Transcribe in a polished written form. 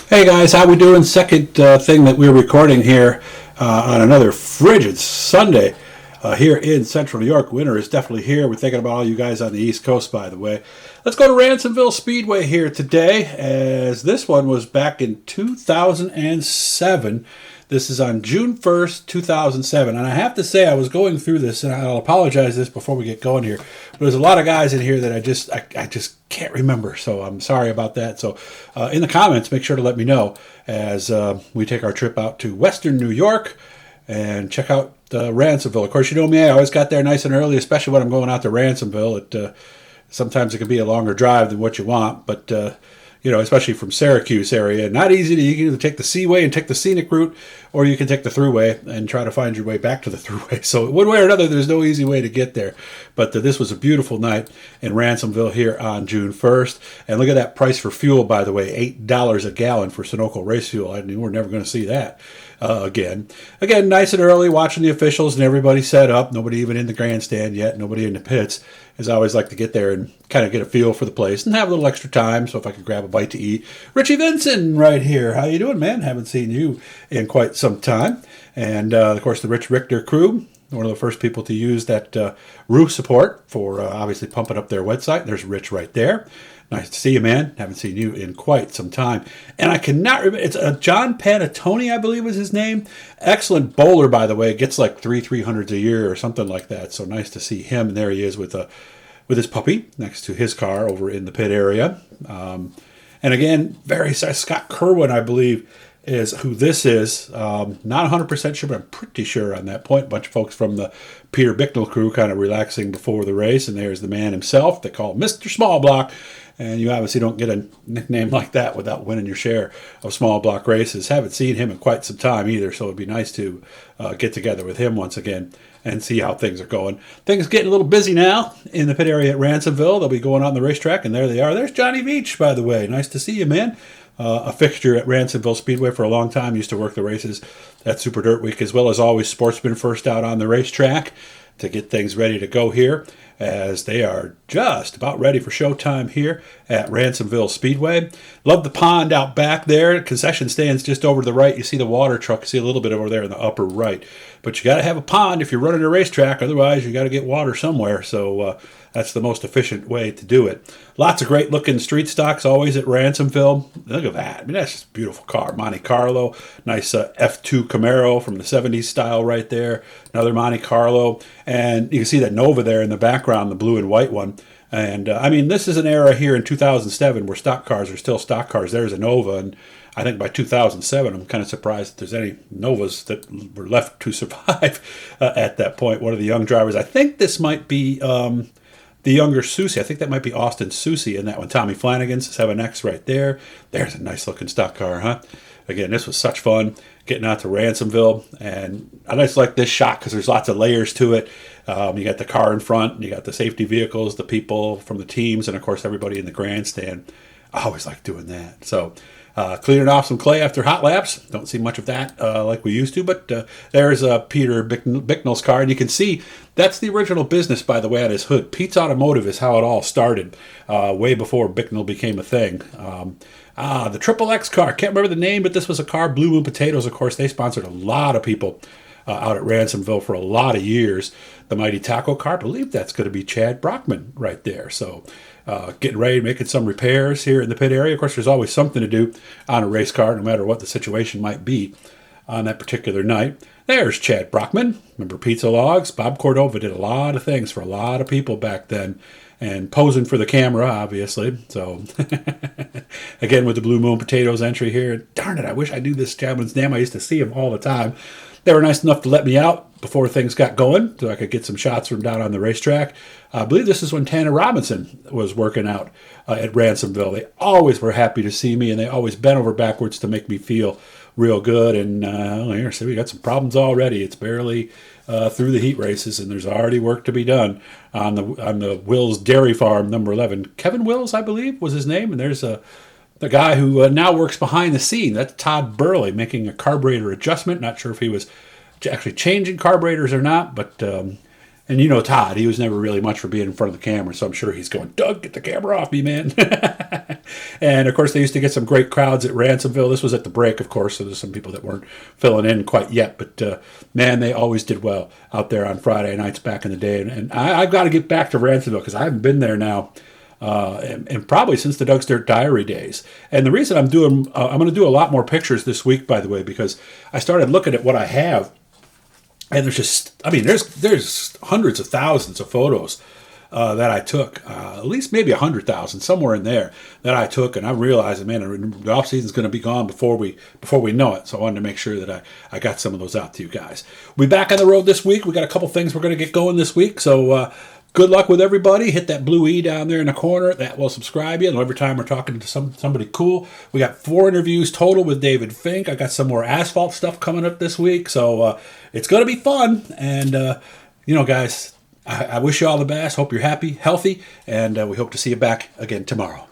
Hey guys, how we doing? Second thing that we're recording here on another frigid Sunday here in Central New York. Winter is definitely here. We're thinking about all you guys on the East Coast, by the way. Let's go to Ransomville Speedway here today, as this one was back in 2007. This is on June 1st, 2007. And I have to say, I was going through this, and I'll apologize this before we get going here. But there's a lot of guys in here that I just can't remember. So I'm sorry about that. So in the comments, make sure to let me know as we take our trip out to Western New York and check out Ransomville. Of course, you know me, I always got there nice and early, especially when I'm going out to Ransomville. Sometimes it can be a longer drive than what you want, but especially from Syracuse area. Not easy to, you can either take the Seaway and take the scenic route, or you can take the Thruway and try to find your way back to the Thruway. So one way or another, there's no easy way to get there. But this was a beautiful night in Ransomville here on June 1st. And look at that price for fuel, by the way, $8 a gallon for Sunoco race fuel. I knew we're never going to see that again. Again, nice and early, watching the officials and everybody set up. Nobody even in the grandstand yet, nobody in the pits. As I always like to get there and kind of get a feel for the place and have a little extra time. So if I could grab a bite to eat. Richie Vincent right here. How you doing, man? Haven't seen you in quite some time. And of course, the Rich Richter crew, one of the first people to use that roof support for obviously pumping up their website. There's Rich right there. Nice to see you, man. Haven't seen you in quite some time. And I cannot remember. It's John Panatoni, I believe was his name. Excellent bowler, by the way. Gets like 300s a year or something like that. So nice to see him. And there he is with his puppy next to his car over in the pit area. And again, Scott Kerwin, I believe, is who this is. Not 100% sure, but I'm pretty sure on that point. A bunch of folks from the Peter Bicknell crew kind of relaxing before the race. And there's the man himself. They call him Mr. Smallblock. And you obviously don't get a nickname like that without winning your share of small block races. Haven't seen him in quite some time either, so it'd be nice to get together with him once again and see how things are going. Things are getting a little busy now in the pit area at Ransomville. They'll be going on the racetrack, and there they are. There's Johnny Veach, by the way. Nice to see you, man. A fixture at Ransomville Speedway for a long time. Used to work the races at Super Dirt Week, as well as always sportsman first out on the racetrack to get things ready to go here, as they are just about ready for showtime here at Ransomville Speedway. Love the pond out back there. Concession stands just over to the right. You see the water truck. You see a little bit over there in the upper right. But you got to have a pond if you're running a racetrack. Otherwise, you got to get water somewhere. So that's the most efficient way to do it. Lots of great looking street stocks always at Ransomville. Look at that. I mean, that's just a beautiful car. Monte Carlo. Nice F2 Camaro from the 70s style right there. Another Monte Carlo. And you can see that Nova there in the background, the blue and white one. And I mean, this is an era here in 2007 where stock cars are still stock cars. There's a Nova, and I think by 2007, I'm kind of surprised that there's any Novas that were left to survive at that point. One of the young drivers, I think this might be the younger Susie. I think that might be Austin Susie in that one. Tommy Flanagan's 7X right there. There's a nice looking stock car, huh? Again, this was such fun getting out to Ransomville, and I just like this shot because there's lots of layers to it. You got the car in front, and you got the safety vehicles, the people from the teams, and of course everybody in the grandstand. I always like doing that. So cleaning off some clay after hot laps. Don't see much of that like we used to, but there's Peter Bicknell's car, and you can see that's the original business, by the way, at his hood. Pete's Automotive is how it all started, way before Bicknell became a thing. The Triple X car. Can't remember the name, but this was a car. Blue Moon Potatoes, of course, they sponsored a lot of people out at Ransomville for a lot of years. The Mighty Taco car, I believe that's going to be Chad Brockman right there. So getting ready, making some repairs here in the pit area. Of course, there's always something to do on a race car, no matter what the situation might be on that particular night. There's Chad Brockman. Remember Pizza Logs? Bob Cordova did a lot of things for a lot of people back then. And posing for the camera, obviously. So, again, with the Blue Moon Potatoes entry here. Darn it, I wish I knew this gentleman's name. I used to see him all the time. They were nice enough to let me out before things got going so I could get some shots from down on the racetrack. I believe this is when Tanner Robinson was working out at Ransomville. They always were happy to see me, and they always bent over backwards to make me feel real good. And here, see, we got some problems already. It's barely through the heat races, and there's already work to be done on the Wills Dairy Farm, number 11. Kevin Wills, I believe, was his name. And there's the guy who now works behind the scene. That's Todd Burley, making a carburetor adjustment. Not sure if he was actually changing carburetors or not, but And you know Todd, he was never really much for being in front of the camera, so I'm sure he's going, Doug, get the camera off me, man. And, of course, they used to get some great crowds at Ransomville. This was at the break, of course, so there's some people that weren't filling in quite yet. But, man, they always did well out there on Friday nights back in the day. And I've got to get back to Ransomville because I haven't been there now. And probably since the Doug's Dirt Diary days. And the reason I'm going to do a lot more pictures this week, by the way, because I started looking at what I have. And there's just, I mean, there's hundreds of thousands of photos that I took, at least maybe 100,000, somewhere in there that I took. And I realized, man, the off season's going to be gone before we know it. So I wanted to make sure that I got some of those out to you guys. We'll be back on the road this week. We got a couple things we're going to get going this week. So good luck with everybody. Hit that blue E down there in the corner. That will subscribe you. And every time we're talking to somebody cool. We got 4 interviews total with David Fink. I got some more asphalt stuff coming up this week. So it's going to be fun. And, guys, I wish you all the best. Hope you're happy, healthy. And we hope to see you back again tomorrow.